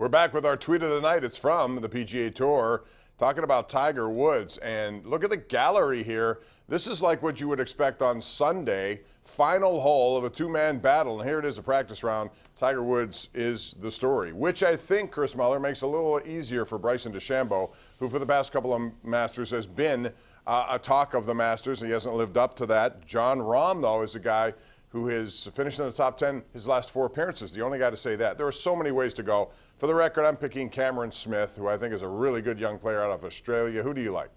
We're back with our tweet of the night. It's from the PGA Tour, talking about Tiger Woods. And look at the gallery here. This is like what you would expect on Sunday. Final hole of a two-man battle. And here it is, a practice round. Tiger Woods is the story, which I think, Chris Mueller, makes it a little easier for Bryson DeChambeau, who for the past couple of Masters has been a talk of the Masters. He hasn't lived up to that. Jon Rahm, though, is a guy who has finished in the top 10 his last 4 appearances. The only guy to say that. There are so many ways to go. For the record, I'm picking Cameron Smith, who I think is a really good young player out of Australia. Who do you like?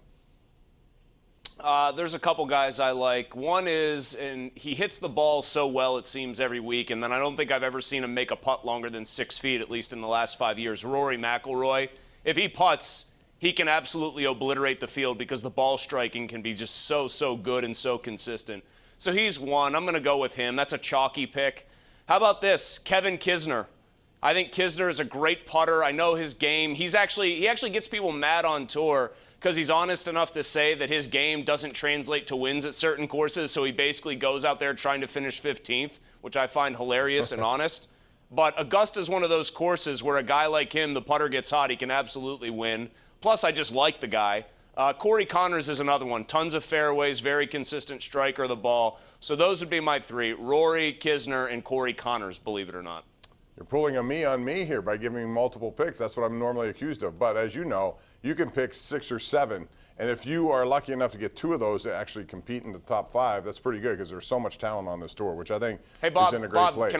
There's a couple guys I like. One is, and he hits the ball so well, it seems, every week, and then I don't think I've ever seen him make a putt longer than 6 feet, at least in the last 5 years. Rory McIlroy, if he putts, he can absolutely obliterate the field because the ball striking can be just so good and so consistent. So he's one. I'm going to go with him. That's a chalky pick. How about this? Kevin Kisner. I think Kisner is a great putter. I know his game. He actually gets people mad on tour because he's honest enough to say that his game doesn't translate to wins at certain courses, so he basically goes out there trying to finish 15th, which I find hilarious and honest. But Augusta is one of those courses where a guy like him, the putter gets hot, he can absolutely win. Plus, I just like the guy. Corey Connors is another one. Tons of fairways, very consistent striker of the ball. So those would be my 3, Rory, Kisner, and Corey Connors, believe it or not. You're pulling a me on me here by giving me multiple picks. That's what I'm normally accused of. But as you know, you can pick 6 or 7. And if you are lucky enough to get 2 of those to actually compete in the top 5, that's pretty good because there's so much talent on this tour, which I think is in a great place.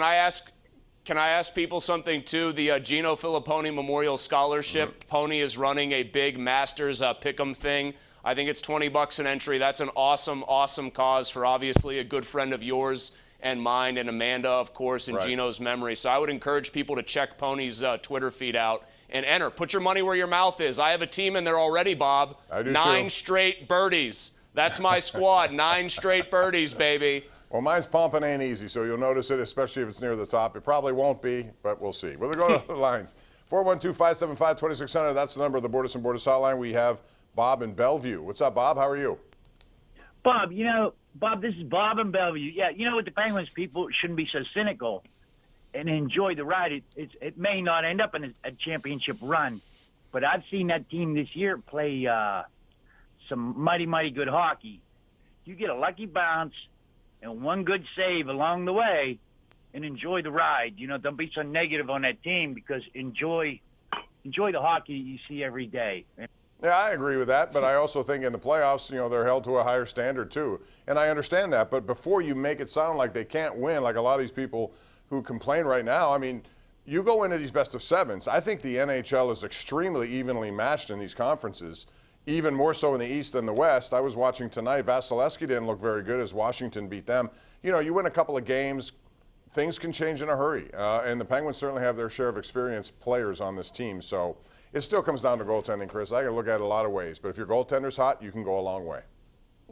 Can I ask people something, too? The Gino Filipponi Memorial Scholarship, Pony is running a big Masters Pick'em thing. I think it's $20 an entry. That's an awesome, awesome cause for obviously a good friend of yours and mine and Amanda, of course, in Gino's memory. So I would encourage people to check Pony's Twitter feed out and enter. Put your money where your mouth is. I have a team in there already, Bob. I do 9 too. Straight birdies. That's my squad. 9 straight birdies, baby. Well, mine's pumping ain't easy, so you'll notice it, especially if it's near the top. It probably won't be, but we'll see. We'll go to the lines. 412-575-2600. That's the number of the Borders and Borders hotline. We have Bob in Bellevue. What's up, Bob? How are you? Bob, Bob, this is Bob in Bellevue. Yeah, with the Penguins, people shouldn't be so cynical and enjoy the ride. It may not end up in a championship run, but I've seen that team this year play some mighty, mighty good hockey. You get a lucky bounce and one good save along the way and enjoy the ride. Don't be so negative on that team because enjoy the hockey you see every day. Yeah, I agree with that, but I also think in the playoffs, they're held to a higher standard too. And I understand that, but before you make it sound like they can't win, like a lot of these people who complain right now, I mean, you go into these best of 7s. I think the NHL is extremely evenly matched in these conferences, even more so in the East than the West. I was watching tonight. Vasilevsky didn't look very good as Washington beat them. You win a couple of games, things can change in a hurry. And the Penguins certainly have their share of experienced players on this team. So it still comes down to goaltending, Chris. I can look at it a lot of ways. But if your goaltender's hot, you can go a long way.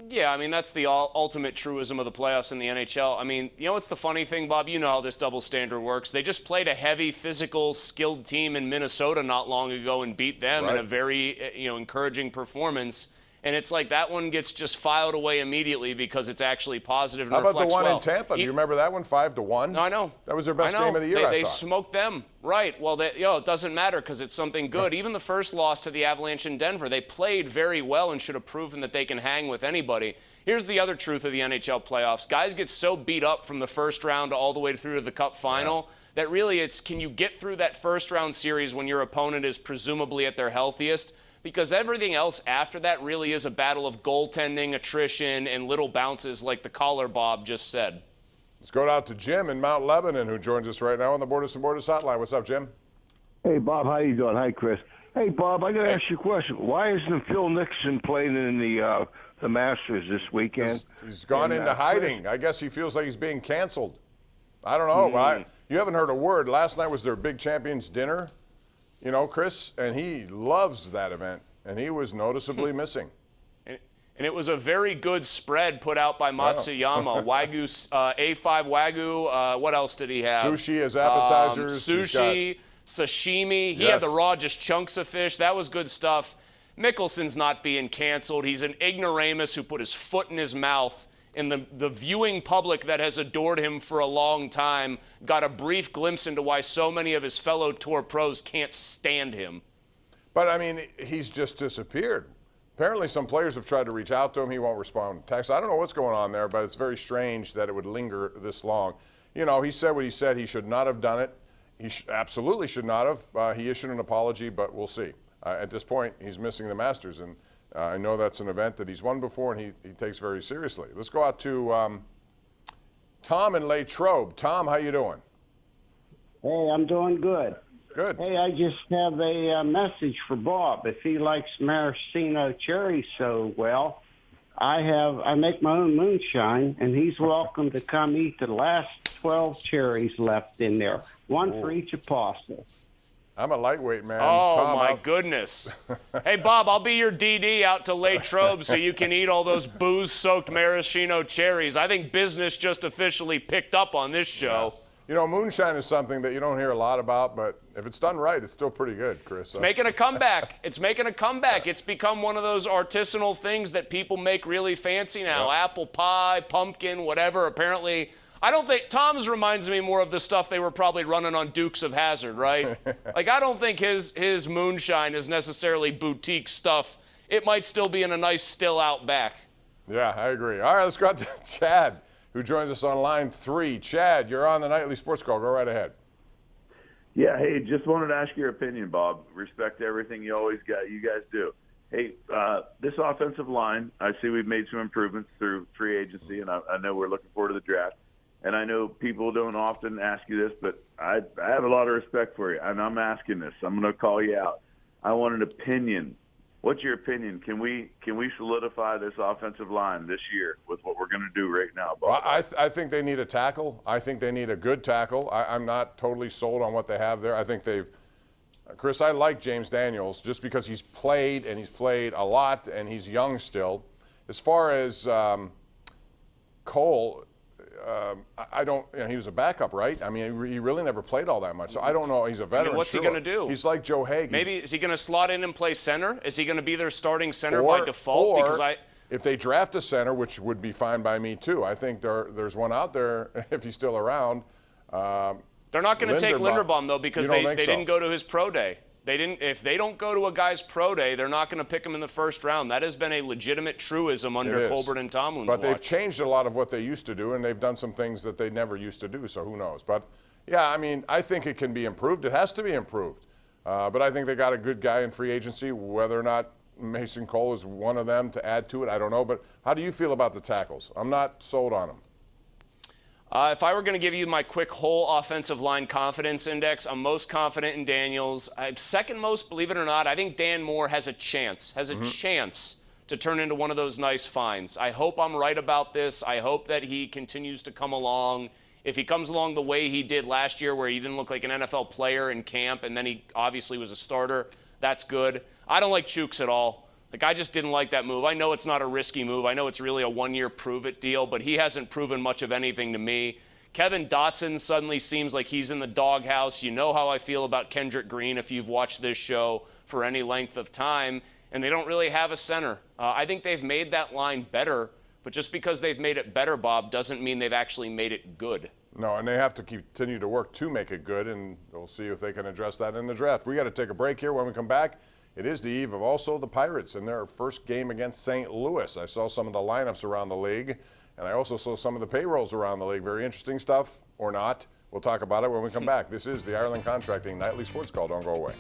Yeah, I mean, that's the ultimate truism of the playoffs in the NHL. I mean, what's the funny thing, Bob? You know how this double standard works. They just played a heavy, physical, skilled team in Minnesota not long ago and beat them in a very, encouraging performance. And it's like that one gets just filed away immediately because it's actually positive and reflects well. How about the one in Tampa? Do you remember that one, 5-1? No, I know. That was their best game of the year, They smoked them. Right. Well, it doesn't matter because it's something good. Even the first loss to the Avalanche in Denver, they played very well and should have proven that they can hang with anybody. Here's the other truth of the NHL playoffs. Guys get so beat up from the first round all the way through to the Cup final that really it's can you get through that first round series when your opponent is presumably at their healthiest? Because everything else after that really is a battle of goaltending, attrition, and little bounces like the caller Bob just said. Let's go out to Jim in Mount Lebanon, who joins us right now on the Borders and Borders hotline. What's up, Jim? Hey, Bob. How you doing? Hi, Chris. Hey, Bob, I got to ask you a question. Why isn't Phil Nixon playing in the Masters this weekend? He's gone into hiding. I guess he feels like he's being canceled. I don't know. You haven't heard a word. Last night was their big champions dinner. Chris, and he loves that event, and he was noticeably missing. And it was a very good spread put out by Matsuyama. Wagyu, A5 Wagyu. What else did he have? Sushi as appetizers. Sushi, sashimi. He had the raw, just chunks of fish. That was good stuff. Mickelson's not being canceled. He's an ignoramus who put his foot in his mouth and the viewing public that has adored him for a long time got a brief glimpse into why so many of his fellow tour pros can't stand him. But, I mean, he's just disappeared. Apparently some players have tried to reach out to him. He won't respond to text. I don't know what's going on there, but it's very strange that it would linger this long. You know, he said what he said. He should not have done it. He absolutely should not have. He issued an apology, but we'll see. At this point, he's missing the Masters, and I know that's an event that he's won before and he takes very seriously. Let's go out to Tom in Latrobe. Tom, how you doing? Hey, I'm doing good. Good. Hey, I just have a message for Bob. If he likes maraschino cherries so well, I make my own moonshine, and he's welcome to come eat the last 12 cherries left in there, one for each apostle. I'm a lightweight, man. Oh, Tom, my goodness. Hey, Bob, I'll be your DD out to Latrobe so you can eat all those booze-soaked maraschino cherries. I think business just officially picked up on this show. You know, moonshine is something that you don't hear a lot about, but if it's done right, it's still pretty good, Chris. It's making a comeback. It's making a comeback. It's become one of those artisanal things that people make really fancy now. Yep. Apple pie, pumpkin, whatever. Apparently, I don't think Tom's reminds me more of the stuff they were probably running on Dukes of Hazzard, right? Like, I don't think his moonshine is necessarily boutique stuff. It might still be in a nice still out back. Yeah, I agree. All right, let's go out to Chad, who joins us on line 3. Chad, you're on the Nightly Sports Call. Go right ahead. Yeah, hey, just wanted to ask your opinion, Bob. Respect everything you guys do. Hey, this offensive line, I see we've made some improvements through free agency, and I know we're looking forward to the draft. And I know people don't often ask you this, but I have a lot of respect for you, and I'm asking this. I'm going to call you out. I want an opinion. What's your opinion? Can we solidify this offensive line this year with what we're going to do right now, Bob? Well, I think they need a tackle. I think they need a good tackle. I'm not totally sold on what they have there. I think Chris, I like James Daniels just because he's played a lot, and he's young still. As far as Cole, I don't. You know, he was a backup, right? I mean, he really never played all that much. So I don't know. He's a veteran. I mean, what's he going to do? He's like Joe Hague. Maybe is he going to slot in and play center? Is he going to be their starting center by default? Or if they draft a center, which would be fine by me too. I think there's one out there if he's still around. They're not going to take Linderbaum though because they didn't go to his pro day. If they don't go to a guy's pro day, they're not going to pick him in the first round. That has been a legitimate truism under Colbert and Tomlin's But watch. they've changed a lot of what they used to do, and they've done some things that they never used to do, so who knows. But, yeah, I mean, I think it can be improved. It has to be improved. But I think they got a good guy in free agency. Whether or not Mason Cole is one of them to add to it, I don't know. But how do you feel about the tackles? I'm not sold on them. If I were going to give you my quick whole offensive line confidence index, I'm most confident in Daniels. I'm second most, believe it or not. I think Dan Moore has a chance to turn into one of those nice finds. I hope I'm right about this. I hope that he continues to come along. If he comes along the way he did last year, where he didn't look like an NFL player in camp, and then he obviously was a starter, that's good. I don't like Chooks at all. Like, I just didn't like that move. I know it's not a risky move. I know it's really a one-year prove-it deal, but he hasn't proven much of anything to me. Kevin Dotson suddenly seems like he's in the doghouse. You know how I feel about Kendrick Green if you've watched this show for any length of time, and they don't really have a center. I think they've made that line better, but just because they've made it better, Bob, doesn't mean they've actually made it good. No, and they have to continue to work to make it good, and we'll see if they can address that in the draft. We got to take a break here. When we come back, it is the eve of also the Pirates in their first game against St. Louis. I saw some of the lineups around the league, and I also saw some of the payrolls around the league. Very interesting stuff, or not. We'll talk about it when we come back. This is the Ireland Contracting Nightly Sports Call. Don't go away.